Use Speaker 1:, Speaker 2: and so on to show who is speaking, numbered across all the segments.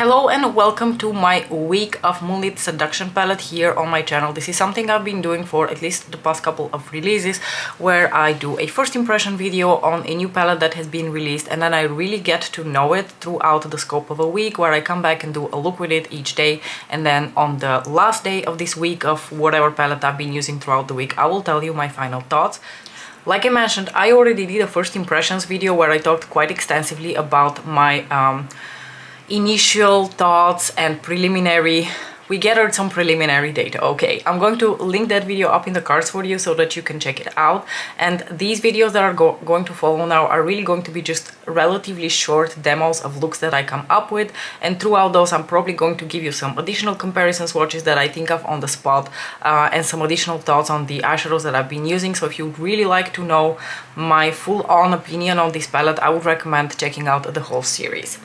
Speaker 1: Hello and welcome to my week of Moonlit Seduction palette here on my channel. This is something I've been doing for at least the past couple of releases, where I do a first impression video on a new palette that has been released, and then I really get to know it throughout the scope of a week, where I come back and do a look with it each day, and then on the last day of this week of whatever palette I've been using throughout the week, I will tell you my final thoughts. Like I mentioned, I already did a first impressions video where I talked quite extensively about my initial thoughts and we gathered some preliminary data. Okay, I'm going to link that video up in the cards for you so that you can check it out. And these videos that are going to follow now are really going to be just relatively short demos of looks that I come up with, and throughout those I'm probably going to give you some additional comparison swatches that I think of on the spot, and some additional thoughts on the eyeshadows that I've been using. So if you'd really like to know my full-on opinion on this palette, I would recommend checking out the whole series.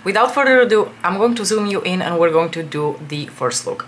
Speaker 1: Without further ado, I'm going to zoom you in and we're going to do the first look.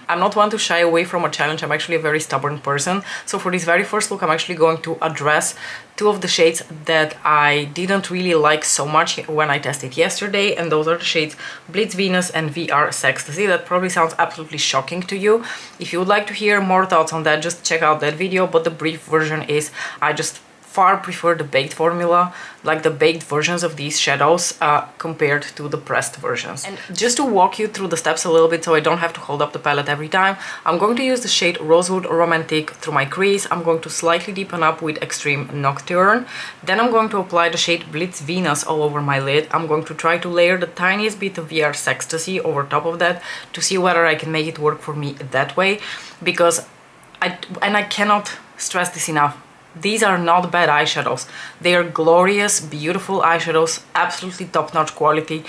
Speaker 1: I'm not one to shy away from a challenge. I'm actually a very stubborn person. So for this very first look, I'm actually going to address two of the shades that I didn't really like so much when I tested yesterday, and those are the shades Blizt Venus and VR Sextasy. That probably sounds absolutely shocking to you. If you would like to hear more thoughts on that, just check out that video, but the brief version is I just far prefer the baked formula, like the baked versions of these shadows, compared to the pressed versions. And just to walk you through the steps a little bit so I don't have to hold up the palette every time, I'm going to use the shade Rosewood Romantic through my crease. I'm going to slightly deepen up with Extreme Nocturne. Then I'm going to apply the shade Blizt Venus all over my lid. I'm going to try to layer the tiniest bit of VR Sextasy over top of that to see whether I can make it work for me that way, because I cannot stress this enough. These are not bad eyeshadows. They are glorious, beautiful eyeshadows, absolutely top-notch quality,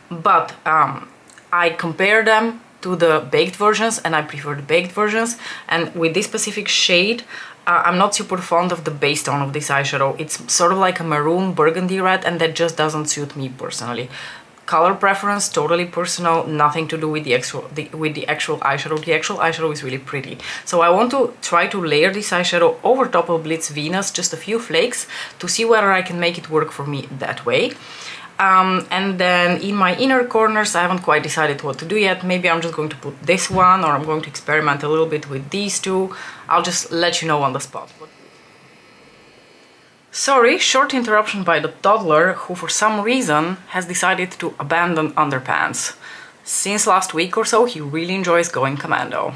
Speaker 1: but I compare them to the baked versions and I prefer the baked versions. And with this specific shade, I'm not super fond of the base tone of this eyeshadow. It's sort of like a maroon burgundy red, and that just doesn't suit me personally. Color preference, totally personal, nothing to do with the actual eyeshadow. The actual eyeshadow is really pretty. So I want to try to layer this eyeshadow over top of Blizt Venus, just a few flakes, to see whether I can make it work for me that way. And then in my inner corners, I haven't quite decided what to do yet. Maybe I'm just going to put this one, or I'm going to experiment a little bit with these two. I'll just let you know on the spot. Sorry, short interruption by the toddler, who for some reason has decided to abandon underpants. Since last week or so, he really enjoys going commando.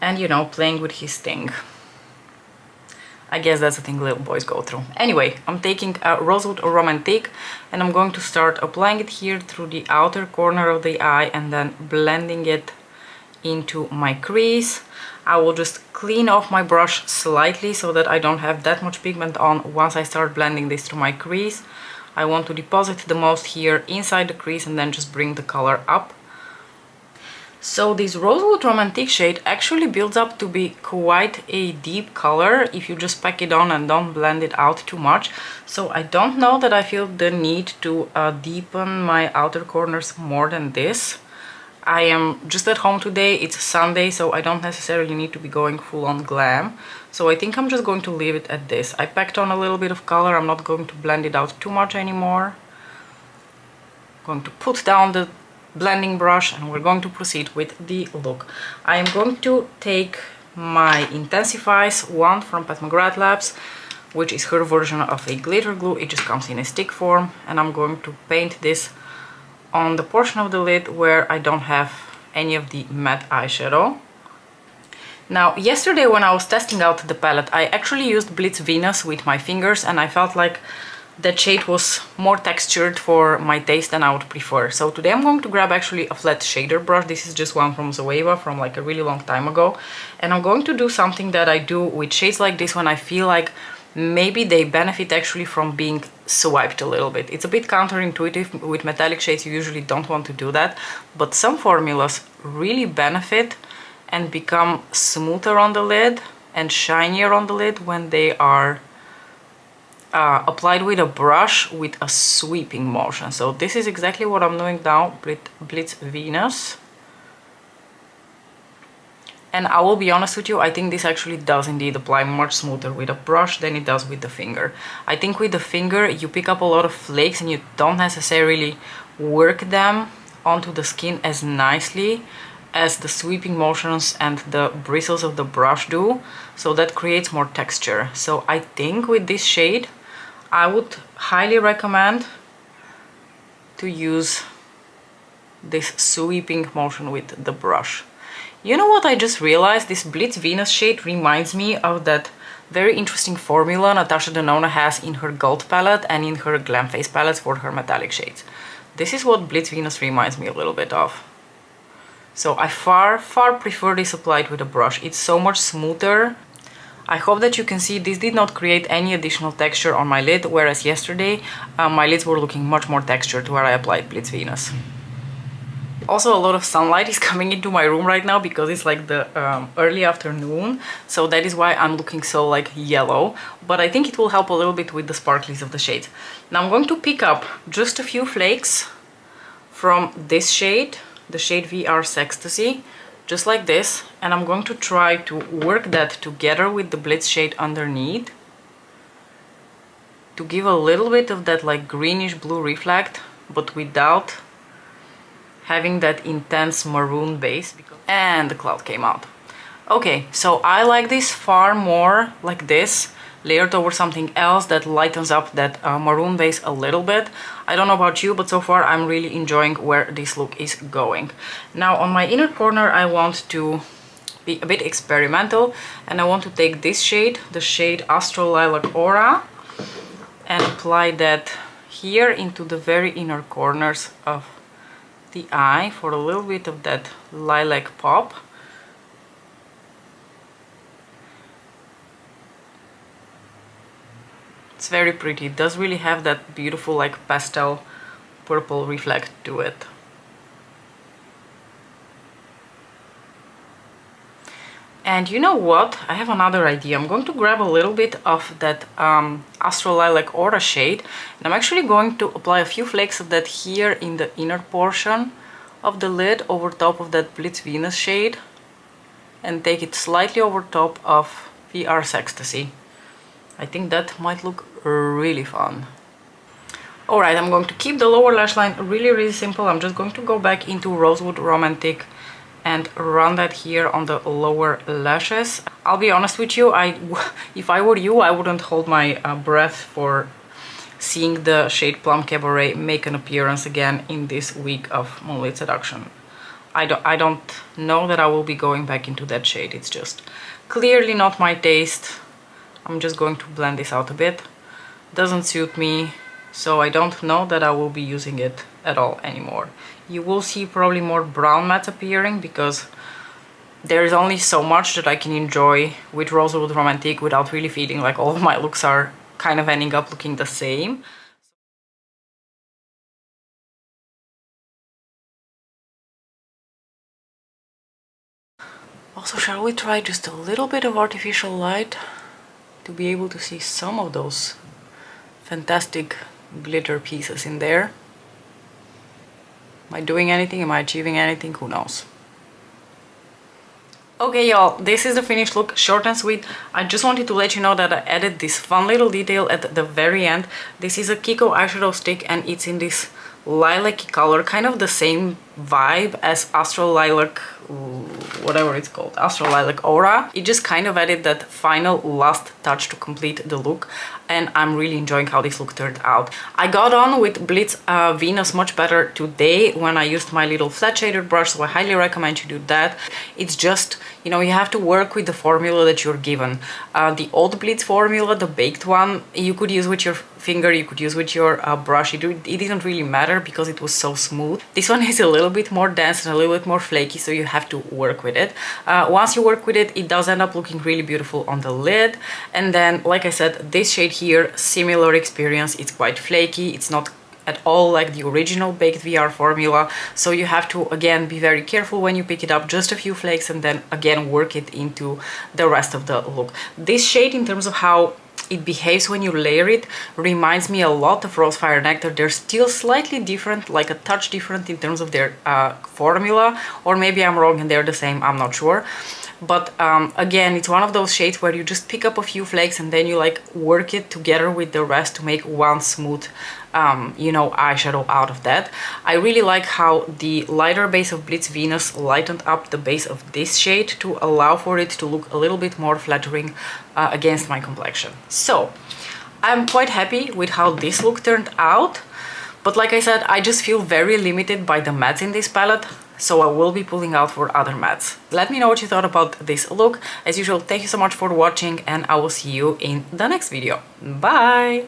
Speaker 1: And, you know, playing with his thing. I guess that's the thing little boys go through. Anyway, I'm taking a Rosewood Romantic and I'm going to start applying it here through the outer corner of the eye and then blending it into my crease. I will just clean off my brush slightly so that I don't have that much pigment on once I start blending this through my crease. I want to deposit the most here inside the crease and then just bring the color up. So this Rosewood Romantic shade actually builds up to be quite a deep color if you just pack it on and don't blend it out too much. So I don't know that I feel the need to deepen my outer corners more than this. I am just at home today, it's Sunday, so I don't necessarily need to be going full on glam. So I think I'm just going to leave it at this. I packed on a little bit of color, I'm not going to blend it out too much anymore. I'm going to put down the blending brush and we're going to proceed with the look. I am going to take my Intensifies wand from Pat McGrath Labs, which is her version of a glitter glue. It just comes in a stick form, and I'm going to paint this on the portion of the lid where I don't have any of the matte eyeshadow. Now, yesterday when I was testing out the palette, I actually used Blizt Venus with my fingers, and I felt like that shade was more textured for my taste than I would prefer. So today I'm going to grab actually a flat shader brush. This is just one from Zoeva from like a really long time ago. And I'm going to do something that I do with shades like this when I feel like maybe they benefit actually from being swiped a little bit. It's a bit counterintuitive. With metallic shades you usually don't want to do that, but some formulas really benefit and become smoother on the lid and shinier on the lid when they are applied with a brush with a sweeping motion. So this is exactly what I'm doing now with Blizt Venus. And I will be honest with you, I think this actually does indeed apply much smoother with a brush than it does with the finger. I think with the finger you pick up a lot of flakes and you don't necessarily work them onto the skin as nicely as the sweeping motions and the bristles of the brush do, so that creates more texture. So I think with this shade I would highly recommend to use this sweeping motion with the brush. You know what I just realized? This Blizt Venus shade reminds me of that very interesting formula Natasha Denona has in her gold palette and in her Glam Face palettes for her metallic shades. This is what Blizt Venus reminds me a little bit of. So I far prefer this applied with a brush. It's so much smoother. I hope that you can see this did not create any additional texture on my lid, whereas yesterday my lids were looking much more textured where I applied Blizt Venus. Also, a lot of sunlight is coming into my room right now because it's like the early afternoon, so that is why I'm looking so like yellow, but I think it will help a little bit with the sparklies of the shades. Now I'm going to pick up just a few flakes from this shade, the shade VR Sextasy, just like this, and I'm going to try to work that together with the Blizt shade underneath to give a little bit of that like greenish blue reflect, but without having that intense maroon base. And the cloud came out. Okay, so I like this far more like this, layered over something else that lightens up that maroon base a little bit. I don't know about you, but so far I'm really enjoying where this look is going. Now on my inner corner I want to be a bit experimental, and I want to take this shade, the shade Astral Lilac Aura, and apply that here into the very inner corners of the eye for a little bit of that lilac pop. It's very pretty. It does really have that beautiful like pastel purple reflect to it. And you know what? I have another idea. I'm going to grab a little bit of that Astral Lilac Aura shade, and I'm actually going to apply a few flakes of that here in the inner portion of the lid over top of that Blizt Venus shade, and take it slightly over top of VR Sextasy. I think that might look really fun. Alright, I'm going to keep the lower lash line really simple. I'm just going to go back into Rosewood Romantic and run that here on the lower lashes. I'll be honest with you, if I were you, I wouldn't hold my breath for seeing the shade Plum Cabaret make an appearance again in this week of Moonlit Seduction. I don't know that I will be going back into that shade. It's just clearly not my taste. I'm just going to blend this out a bit. Doesn't suit me, so I don't know that I will be using it at all anymore. You will see probably more brown mattes appearing because there is only so much that I can enjoy with Rosewood Romantic without really feeling like all of my looks are kind of ending up looking the same. Also, shall we try just a little bit of artificial light to be able to see some of those fantastic glitter pieces in there? Am I doing anything? Am I achieving anything? Who knows? Okay, y'all, this is the finished look, short and sweet. I just wanted to let you know that I added this fun little detail at the very end. This is a Kiko eyeshadow stick, and it's in this lilac color, kind of the same vibe as Astral Lilac, whatever it's called, Astral Lilac Aura. It just kind of added that final last touch to complete the look, and I'm really enjoying how this look turned out. I got on with Blizt Venus much better today when I used my little flat shader brush, so I highly recommend you do that. It's just, you know, you have to work with the formula that you're given. The old Blizt formula, the baked one, you could use with your finger, you could use with your brush. It didn't really matter because it was so smooth. This one is a little bit more dense and a little bit more flaky, so you have to work with it. Once you work with it, it does end up looking really beautiful on the lid. And then, like I said, this shade here, similar experience. It's quite flaky. It's not at all like the original baked VR formula, so you have to again be very careful when you pick it up, just a few flakes, and then again work it into the rest of the look. This shade, in terms of how it behaves when you layer it, reminds me a lot of Rosefire Nectar. They're still slightly different, like a touch different in terms of their formula, or maybe I'm wrong and they're the same, I'm not sure. but again, it's one of those shades where you just pick up a few flakes and then you like work it together with the rest to make one smooth you know, eyeshadow out of that. I really like how the lighter base of Blizt Venus lightened up the base of this shade to allow for it to look a little bit more flattering against my complexion. So I'm quite happy with how this look turned out, but like I said, I just feel very limited by the mattes in this palette, so I will be pulling out for other mattes. Let me know what you thought about this look. As usual, thank you so much for watching, and I will see you in the next video. Bye!